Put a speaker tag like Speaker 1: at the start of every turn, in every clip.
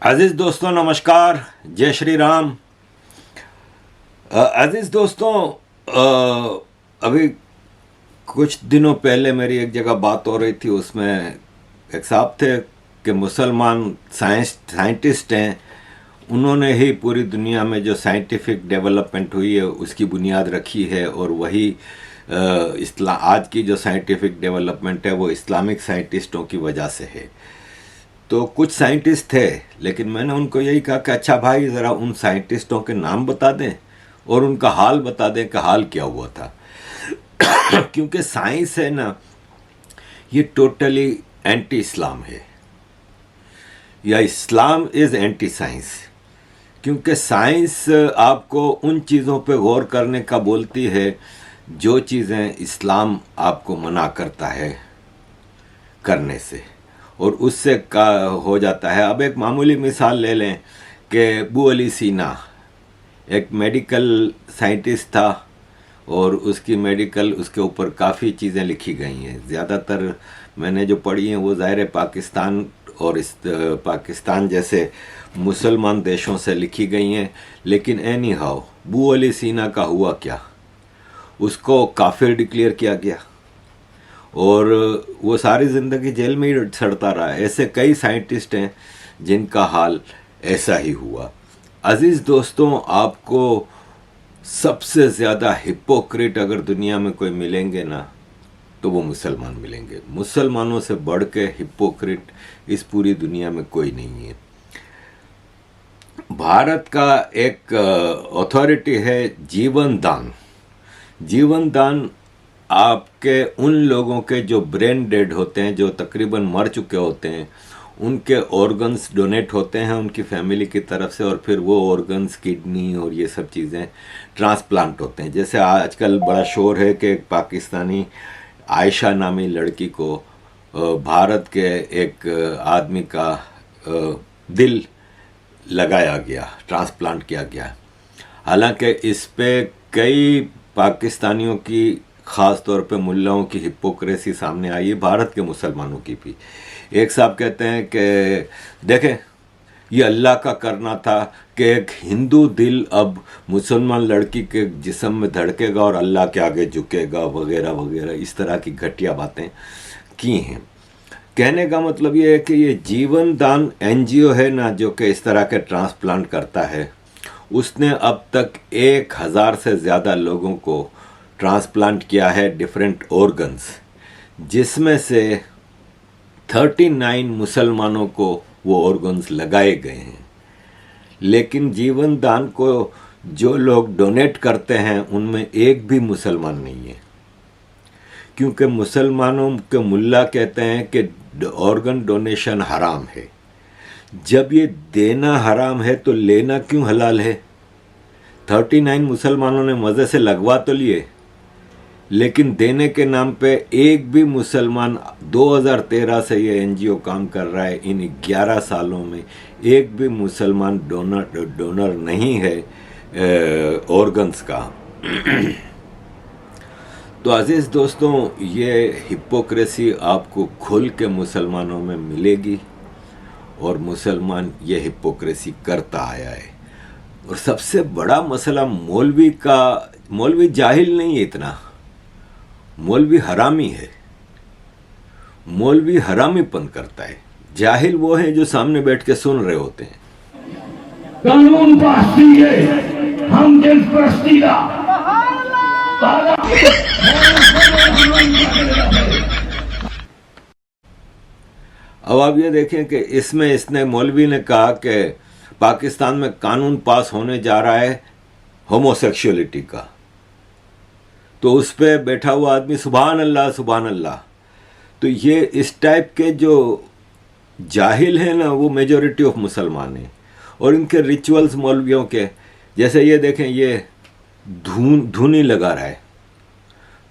Speaker 1: अजीज दोस्तों नमस्कार, जय श्री राम। अजीज दोस्तों, अभी कुछ दिनों पहले मेरी एक जगह बात हो रही थी। उसमें एक साहब थे कि मुसलमान साइंटिस्ट हैं, उन्होंने ही पूरी दुनिया में जो साइंटिफिक डेवलपमेंट हुई है उसकी बुनियाद रखी है, और वही आज की जो साइंटिफिक डेवलपमेंट है वो इस्लामिक साइंटिस्टों की वजह से है। तो कुछ साइंटिस्ट थे, लेकिन मैंने उनको यही कहा कि अच्छा भाई, ज़रा उन साइंटिस्टों के नाम बता दें और उनका हाल बता दें कि हाल क्या हुआ था। क्योंकि साइंस है ना, ये टोटली एंटी इस्लाम है, या इस्लाम इज़ एंटी साइंस। क्योंकि साइंस आपको उन चीज़ों पे गौर करने का बोलती है जो चीज़ें इस्लाम आपको मना करता है करने से, और उससे का हो जाता है। अब एक मामूली मिसाल ले लें कि अबू अली सीना एक मेडिकल साइंटिस्ट था, और उसके ऊपर काफ़ी चीज़ें लिखी गई हैं। ज़्यादातर मैंने जो पढ़ी हैं वो ज़ाहिर पाकिस्तान और पाकिस्तान जैसे मुसलमान देशों से लिखी गई हैं। लेकिन एनी हाउ, अबू अली सीना का हुआ क्या? उसको काफिर डिक्लेयर किया गया और वो सारी ज़िंदगी जेल में ही सड़ता रहा। ऐसे कई साइंटिस्ट हैं जिनका हाल ऐसा ही हुआ। अजीज़ दोस्तों, आपको सबसे ज़्यादा हिपोक्रेट अगर दुनिया में कोई मिलेंगे ना, तो वो मुसलमान मिलेंगे। मुसलमानों से बढ़ के हिपोक्रेट इस पूरी दुनिया में कोई नहीं है। भारत का एक अथॉरिटी है जीवन दान। जीवन दान आपके उन लोगों के जो ब्रेन डेड होते हैं, जो तकरीबन मर चुके होते हैं, उनके ऑर्गन्स डोनेट होते हैं उनकी फैमिली की तरफ से, और फिर वो ऑर्गन्स, किडनी और ये सब चीज़ें ट्रांसप्लांट होते हैं। जैसे आजकल बड़ा शोर है कि एक पाकिस्तानी आयशा नामी लड़की को भारत के एक आदमी का दिल लगाया गया, ट्रांसप्लांट किया गया। हालांकि इस पे कई पाकिस्तानियों की, ख़ास तौर पे मुल्लाओं की हिपोक्रेसी सामने आई है, भारत के मुसलमानों की भी। एक साहब कहते हैं कि देखें, ये अल्लाह का करना था कि एक हिंदू दिल अब मुसलमान लड़की के जिस्म में धड़केगा और अल्लाह के आगे झुकेगा, वगैरह वगैरह, इस तरह की घटिया बातें की हैं। कहने का मतलब ये है कि ये जीवन दान एनजीओ है ना, जो कि इस तरह के ट्रांसप्लांट करता है, उसने अब तक 1000 से ज़्यादा लोगों को ट्रांसप्लांट किया है, डिफरेंट ऑर्गन्स, जिसमें से 39 मुसलमानों को वो ऑर्गन्स लगाए गए हैं। लेकिन जीवन दान को जो लोग डोनेट करते हैं उनमें एक भी मुसलमान नहीं है, क्योंकि मुसलमानों के मुल्ला कहते हैं कि ऑर्गन डोनेशन हराम है। जब ये देना हराम है तो लेना क्यों हलाल है? 39 मुसलमानों ने मज़े से लगवा तो लिए, लेकिन देने के नाम पे एक भी मुसलमान, 2013 से ये एनजीओ काम कर रहा है, इन 11 सालों में एक भी मुसलमान डोनर नहीं है ऑर्गन्स का। तो अजीज़ दोस्तों, ये हिपोक्रेसी आपको खुल के मुसलमानों में मिलेगी, और मुसलमान ये हिपोक्रेसी करता आया है। और सबसे बड़ा मसला मौलवी जाहिल नहीं है इतना, मौलवी हरामी है। मौलवी हरामीपन करता है। जाहिल वो है जो सामने बैठ के सुन रहे होते हैं।
Speaker 2: कानून पास कीजिए, हम दिल परस्तीदा।
Speaker 1: अब आप ये देखें कि इसने मौलवी ने कहा कि पाकिस्तान में कानून पास होने जा रहा है होमोसेक्सुअलिटी का, तो उस पर बैठा हुआ आदमी सुभान अल्लाह सुभान अल्लाह। तो ये इस टाइप के जो जाहिल हैं ना, वो मेजॉरिटी ऑफ मुसलमान हैं। और इनके रिचुअल्स मौलवियों के, जैसे ये देखें, ये धुनी लगा रहा है,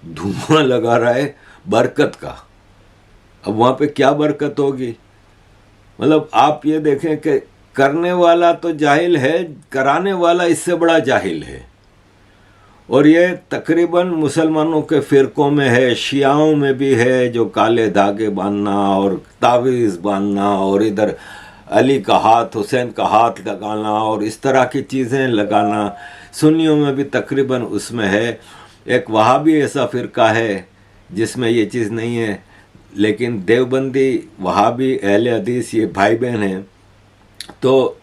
Speaker 1: धुआं लगा रहा है बरकत का। अब वहाँ पे क्या बरकत होगी? मतलब आप ये देखें कि करने वाला तो जाहिल है, कराने वाला इससे बड़ा जाहिल है। और ये तकरीबन मुसलमानों के फ़िरक़ों में है, शियाओं में भी है, जो काले धागे बांधना और तावीज़ बांधना और इधर अली का हाथ, हुसैन का हाथ लगाना और इस तरह की चीज़ें लगाना। सुन्नियों में भी तकरीबन उसमें है। एक वहाबी ऐसा फ़िरका है जिसमें ये चीज़ नहीं है, लेकिन देवबंदी, वहाबी, अहले हदीस ये भाई बहन हैं। तो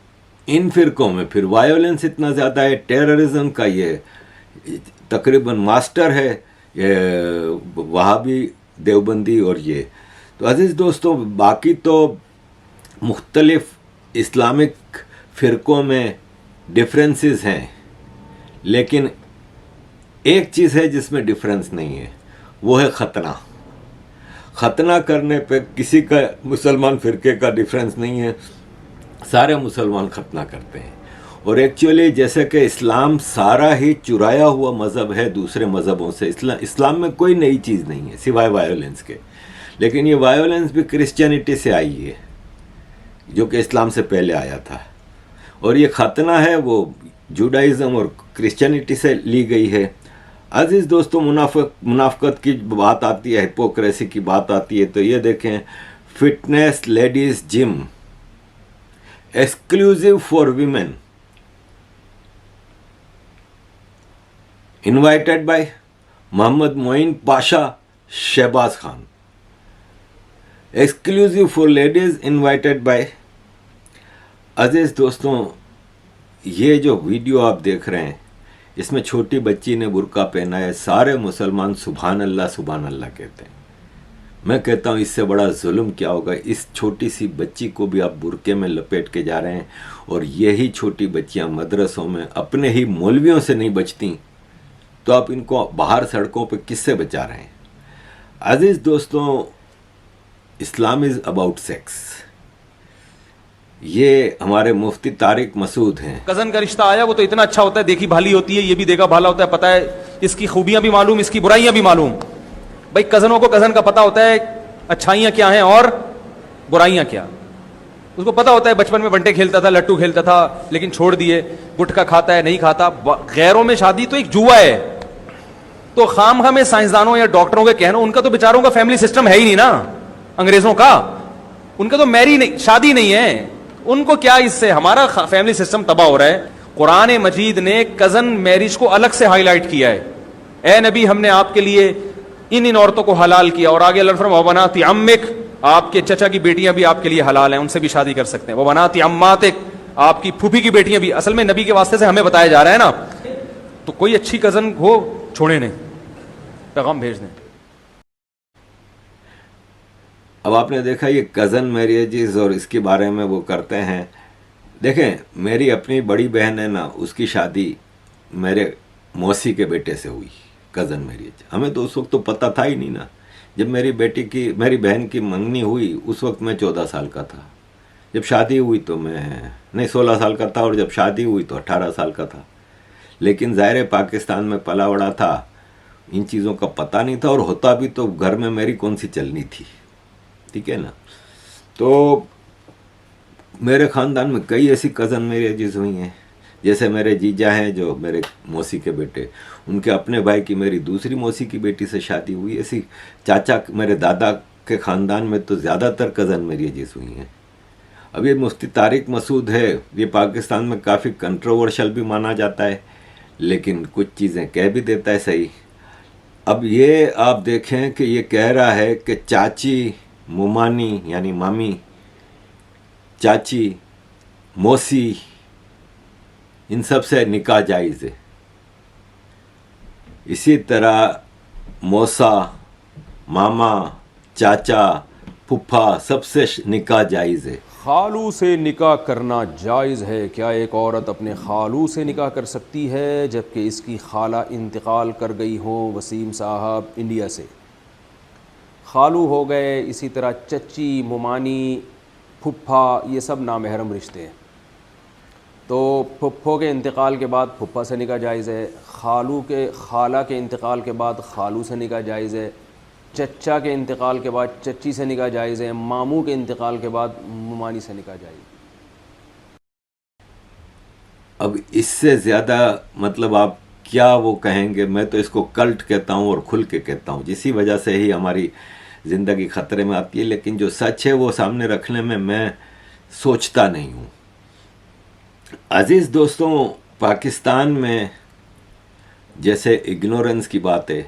Speaker 1: इन फ़िरकों में फिर वायोलेंस इतना ज़्यादा है, टेररिज्म का ये तकरीबन मास्टर है ये वहाबी, देवबंदी और ये। तो अजीज़ दोस्तों, बाकी तो मुख्तलिफ इस्लामिक फ़िरकों में डिफरेंसेस हैं, लेकिन एक चीज़ है जिसमें डिफरेंस नहीं है, वो है ख़तना। ख़तना करने पे किसी का मुसलमान फ़िरके का डिफरेंस नहीं है, सारे मुसलमान ख़तना करते हैं। और एक्चुअली जैसे कि इस्लाम सारा ही चुराया हुआ मज़हब है दूसरे मज़हबों से। इस्लाम में कोई नई चीज़ नहीं है सिवाय वायोलेंस के, लेकिन ये वायोलेंस भी क्रिश्चियनिटी से आई है जो कि इस्लाम से पहले आया था। और ये ख़तना है वो जुडाइज़म और क्रिश्चियनिटी से ली गई है। अजीज़ दोस्तों, मुनाफ़क़त की बात आती है, हिपोक्रेसी की बात आती है, तो ये देखें, fitness ladies gym exclusive for women, invited by Mohammed Moin Pasha Shahbaz Khan. Exclusive for ladies invited by. अजीज़ दोस्तों, ये जो वीडियो आप देख रहे हैं, इसमें छोटी बच्ची ने बुर्का पहना है। सारे मुसलमान सुभान अल्लाह कहते हैं। मैं कहता हूँ इससे बड़ा जुल्म क्या होगा। इस छोटी सी बच्ची को भी आप बुर्के में लपेट के जा रहे हैं, और यही छोटी बच्चियाँ मदरसों में अपने ही मौलवियों से नहीं बचती, तो आप इनको बाहर सड़कों पर किससे बचा रहे हैं। अजीज़ दोस्तों, इस्लाम इज़ अबाउट सेक्स। ये हमारे मुफ्ती तारिक मसूद हैं।
Speaker 3: कजन का रिश्ता आया, वो तो इतना अच्छा होता है, देखी भाली होती है, ये भी देखा भाला होता है, पता है इसकी खूबियां भी मालूम, इसकी बुराइयां भी मालूम। भाई कजनों को कजन का पता होता है अच्छाइयां क्या हैं और बुराइयां क्या। उसको पता होता है बचपन में बंटे खेलता था, लट्टू खेलता था, लेकिन छोड़ दिए, गुटखा खाता है, नहीं खाता। गैरों में शादी तो एक जुआ है। तो खाम में साइंसदानों या डॉक्टरों के कहना, उनका तो बेचारों का फैमिली सिस्टम है ही नहीं ना, अंग्रेजों का। उनका तो मैरी नहीं, शादी नहीं है, उनको क्या इससे। हमारा फैमिली सिस्टम तबाह हो रहा है। कुरान मजीद ने कजन मैरिज को अलग से हाईलाइट किया है। ए नबी, हमने आपके लिए इन औरतों को हलाल किया। और आगे अल्लाह फरमाता है वबनाति अम्मिक, आपके चचा की बेटियां भी आपके लिए हलाल हैं, उनसे भी शादी कर सकते हैं। वबनाति अम्मातिक, आपकी फूफी की बेटियां भी। असल में नबी के वास्ते से हमें बताया जा रहा है ना, तो कोई अच्छी कजन हो छोड़े नहीं, पैगाम भेज दें।
Speaker 1: अब आपने देखा ये कज़न मैरिजेस और इसके बारे में वो करते हैं। देखें, मेरी अपनी बड़ी बहन है ना, उसकी शादी मेरे मौसी के बेटे से हुई, कज़न मैरिज। हमें तो उस वक्त तो पता था ही नहीं ना। जब मेरी बहन की मंगनी हुई, उस वक्त मैं 14 साल का था। जब शादी हुई तो मैं 16 साल का था, और जब शादी हुई तो 18 साल का था। लेकिन ज़ाहिर पाकिस्तान में पला बड़ा था, इन चीज़ों का पता नहीं था, और होता भी तो घर में मेरी कौन सी चलनी थी, ठीक है ना। तो मेरे ख़ानदान में कई ऐसी कज़न मैरिजेस हुई हैं। जैसे मेरे जीजा हैं जो मेरे मौसी के बेटे, उनके अपने भाई की मेरी दूसरी मौसी की बेटी से शादी हुई। ऐसी चाचा, मेरे दादा के ख़ानदान में तो ज़्यादातर कज़न मैरिजेस हुई हैं। अब ये मुफ्ती तारिक मसूद है, ये पाकिस्तान में काफ़ी कंट्रोवर्शियल भी माना जाता है, लेकिन कुछ चीज़ें कह भी देता है सही। अब ये आप देखें कि ये कह रहा है कि चाची, मुमानी यानी मामी, चाची, मौसी, इन सब से निकाह जायज़ है। इसी तरह मौसा, मामा, चाचा, फुफ्फा, सबसे निकाह जायज़ है।
Speaker 4: खालू से निकाह करना जायज़ है। क्या एक औरत अपने खालू से निकाह कर सकती है जबकि इसकी खाला इंतकाल कर गई हो? वसीम साहब इंडिया से। खालू हो गए, इसी तरह चच्ची, मुमानी, फुफ्फा, ये सब नामहरम रिश्ते हैं। तो फुफ्फो के इंतकाल के बाद फुफ्फा से निकाह जायज़ है, खाला के इंतकाल के बाद खालू से निकाह जायज़ है, चच्चा के इंतकाल के बाद चच्ची से निकाह जायज़ है, मामू के इंतकाल के बाद मुमानी से निकाह जायज़ है।
Speaker 1: अब इससे ज़्यादा मतलब आप क्या वो कहेंगे। मैं तो इसको कल्ट कहता हूँ और खुल के कहता हूँ, जिसी वजह से ही हमारी ज़िंदगी ख़तरे में आती है। लेकिन जो सच है वो सामने रखने में मैं सोचता नहीं हूँ। अजीज़ दोस्तों, पाकिस्तान में जैसे इग्नोरेंस की बात है,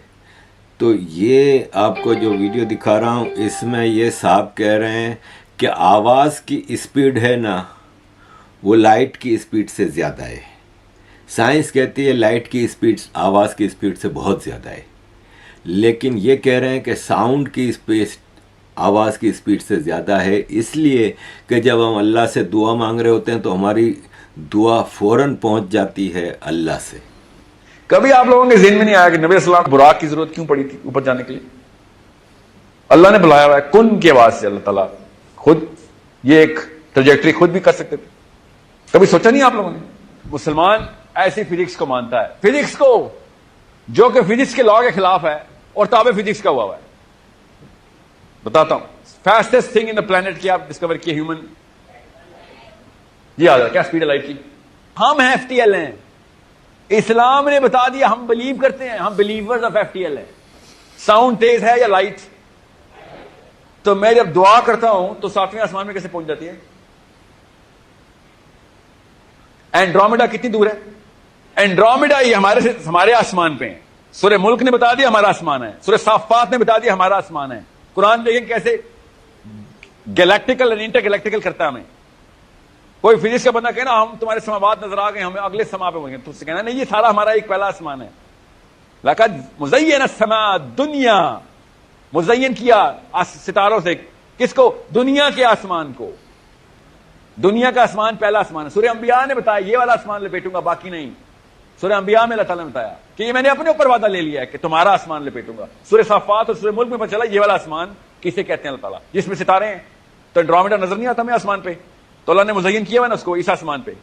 Speaker 1: तो ये आपको जो वीडियो दिखा रहा हूँ इसमें ये साहब कह रहे हैं कि आवाज़ की स्पीड है ना, वो लाइट की स्पीड से ज़्यादा है। साइंस कहती है लाइट की स्पीड आवाज़ की स्पीड से बहुत ज़्यादा है, लेकिन ये कह रहे हैं कि साउंड की स्पीड आवाज़ की स्पीड से ज़्यादा है, इसलिए कि जब हम अल्लाह से दुआ मांग रहे होते हैं तो हमारी दुआ फ़ौरन पहुंच जाती है अल्लाह से।
Speaker 5: कभी आप लोगों के ज़हन में नहीं आया कि नबी सल्लल्लाहु अलैहि वसल्लम को बुराक की जरूरत क्यों पड़ी थी ऊपर जाने के लिए? अल्लाह ने बुलाया हुआ है कुन की आवाज से। अल्लाह ताला खुद ये एक ट्रैजेक्टरी खुद भी कर सकते थे। कभी सोचा नहीं आप लोगों ने? मुसलमान ऐसी फिजिक्स को मानता है, फिजिक्स को जो कि फिजिक्स के लॉ के खिलाफ है और ताबे फिजिक्स का हुआ है। बताता हूं, fastest thing in the planet की आप डिस्कवर किए ह्यूमन, जी आ क्या स्पीड है लाइट की? हम एफटीएल हैं। इस्लाम ने बता दिया, हम बिलीव करते हैं, हम बिलीवर्स ऑफ एफटीएल हैं। साउंड तेज है या लाइट? तो मैं जब दुआ करता हूं तो 7वें आसमान में कैसे पहुंच जाती है? एंड्रोमेडा कितनी दूर है? एंड्रोमेडा ये हमारे आसमान पे है। सूरह मुल्क ने बता दिया हमारा आसमान है, सूरह साफात ने बता दिया हमारा आसमान है। कुरान देखें कैसे गैलेक्टिकल और इंटरगैलेक्टिकल करता है हमें। कोई फिजिक्स का बंदा कहना हम तुम्हारे समावात नजर आ गए, हमें अगले समा पे होंगे, तो उससे कहना नहीं, ये सारा हमारा एक पहला आसमान है। लक़द मुज़य्यन समा दुनिया, मुज़य्यन किया सितारों से किसको? दुनिया के आसमान को। दुनिया का आसमान पहला आसमान है। सूरह अंबिया ने बताया ये वाला आसमान लपेटूंगा, बाकी नहीं। सूरह अंबिया में अल्लाह ताला ने बताया कि ये मैंने अपने ऊपर वादा ले लिया है कि तुम्हारा आसमान लपेटूंगा। सूरह साफात और सूरह मुल्क में पता चला ये वाला आसमान किसे कहते हैं अल्लाह ताला, जिसमें सितारे हैं। तो एंड्रोमेडा नजर नहीं आता हमें आसमान पे, तो अल्लाह ने मुज़य्यन किया हुआ ना उसको इस आसमान पे।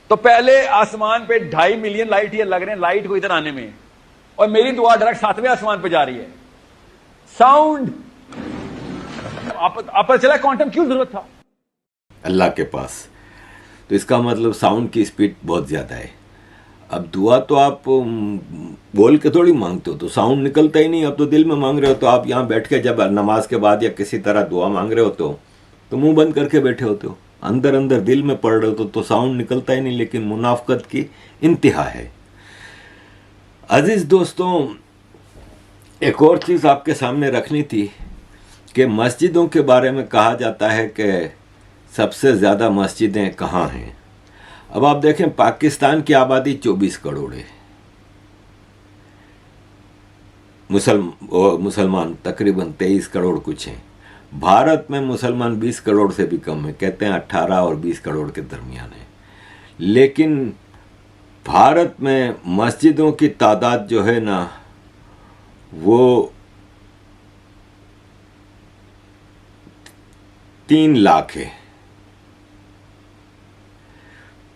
Speaker 5: तो पहले आसमान पे 2.5 मिलियन लाइट ईयर लग रहे हैं लाइट को इधर आने में, और मेरी दुआ डायरेक्ट 7वें आसमान पे जा रही है। साउंड आप चला क्वांटम क्यों जरूरत था
Speaker 1: अल्लाह के पास? तो इसका मतलब साउंड की स्पीड बहुत ज़्यादा है। अब दुआ तो आप बोल के थोड़ी मांगते हो, तो साउंड निकलता ही नहीं। अब तो दिल में मांग रहे हो, तो आप यहाँ बैठ के जब नमाज के बाद या किसी तरह दुआ मांग रहे होते हो तो मुंह बंद करके बैठे होते हो, अंदर अंदर दिल में पढ़ रहे हो तो साउंड निकलता ही नहीं। लेकिन मुनाफकत की इंतहा है। अजीज़ दोस्तों, एक और चीज़ आपके सामने रखनी थी कि मस्जिदों के बारे में कहा जाता है कि सबसे ज़्यादा मस्जिदें कहाँ हैं। अब आप देखें, पाकिस्तान की आबादी 24 करोड़ है, मुसलमान तकरीबन 23 करोड़ कुछ हैं। भारत में मुसलमान 20 करोड़ से भी कम है, कहते हैं 18 और 20 करोड़ के दरमियान है। लेकिन भारत में मस्जिदों की तादाद जो है ना, वो 3 लाख है।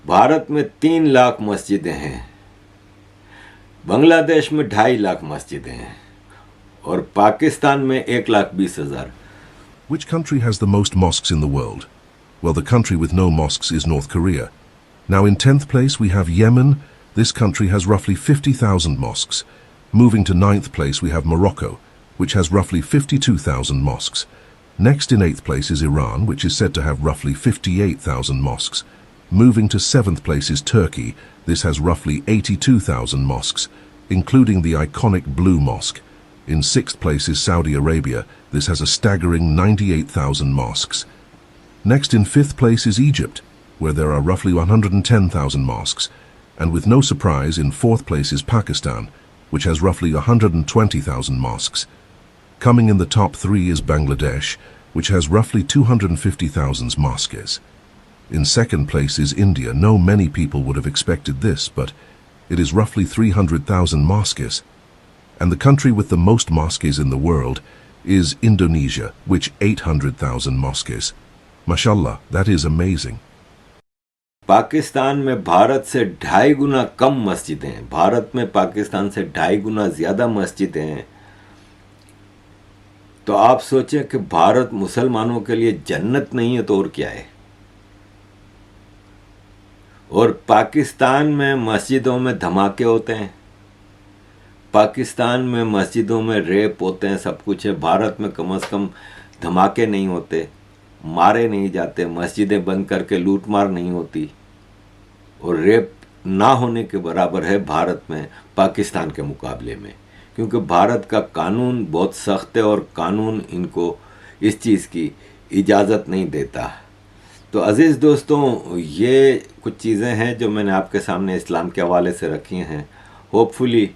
Speaker 1: भारत में 3 लाख मस्जिदें हैं, बांग्लादेश में 2.5 लाख मस्जिदें हैं, और पाकिस्तान में 1,20,000।
Speaker 6: Which country has the most mosques in the world? Well, the country with no mosques is North Korea. Now in 10th place we have Yemen. This country has roughly 50,000 mosques. Moving to 9th place we have Morocco, which has roughly 52,000 mosques. Next in 8th place is Iran, which is said to have roughly 58,000 mosques. Moving to 7th place is Turkey. This has roughly 82,000 mosques, including the iconic Blue Mosque. In 6th place is Saudi Arabia. This has a staggering 98,000 mosques. Next in 5th place is Egypt, where there are roughly 110,000 mosques. And with no surprise, in 4th place is Pakistan, which has roughly 120,000 mosques. Coming in the top 3 is Bangladesh, which has roughly 250,000 mosques. In 2nd place is India. No many people would have expected this, but it is roughly 300,000 mosques. And the country with the most mosques in the world is Indonesia, which 800,000 mosques. Mashallah, that is amazing.
Speaker 1: Pakistan में भारत से 2.5 गुना कम मस्जिदें हैं। भारत में पाकिस्तान से 2.5 गुना ज़्यादा मस्जिदें हैं। तो आप सोचें कि भारत मुसलमानों के लिए जन्नत नहीं है तो और क्या है। और पाकिस्तान में मस्जिदों में धमाके होते हैं, पाकिस्तान में मस्जिदों में रेप होते हैं, सब कुछ है। भारत में कम से कम धमाके नहीं होते। मारे नहीं जाते, मस्जिदें बंद करके लूटमार नहीं होती, और रेप ना होने के बराबर है भारत में पाकिस्तान के मुकाबले में, क्योंकि भारत का कानून बहुत सख्त है और कानून इनको इस चीज़ की इजाज़त नहीं देता। तो अज़ीज़ दोस्तों, ये कुछ चीज़ें हैं जो मैंने आपके सामने इस्लाम के हवाले से रखी हैं। होपफुली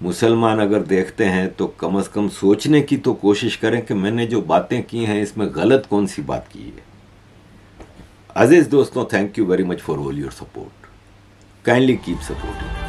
Speaker 1: मुसलमान अगर देखते हैं तो कम से कम सोचने की तो कोशिश करें कि मैंने जो बातें की हैं इसमें गलत कौन सी बात की है। अज़ीज़ दोस्तों, thank you very much for all your support. Kindly keep supporting.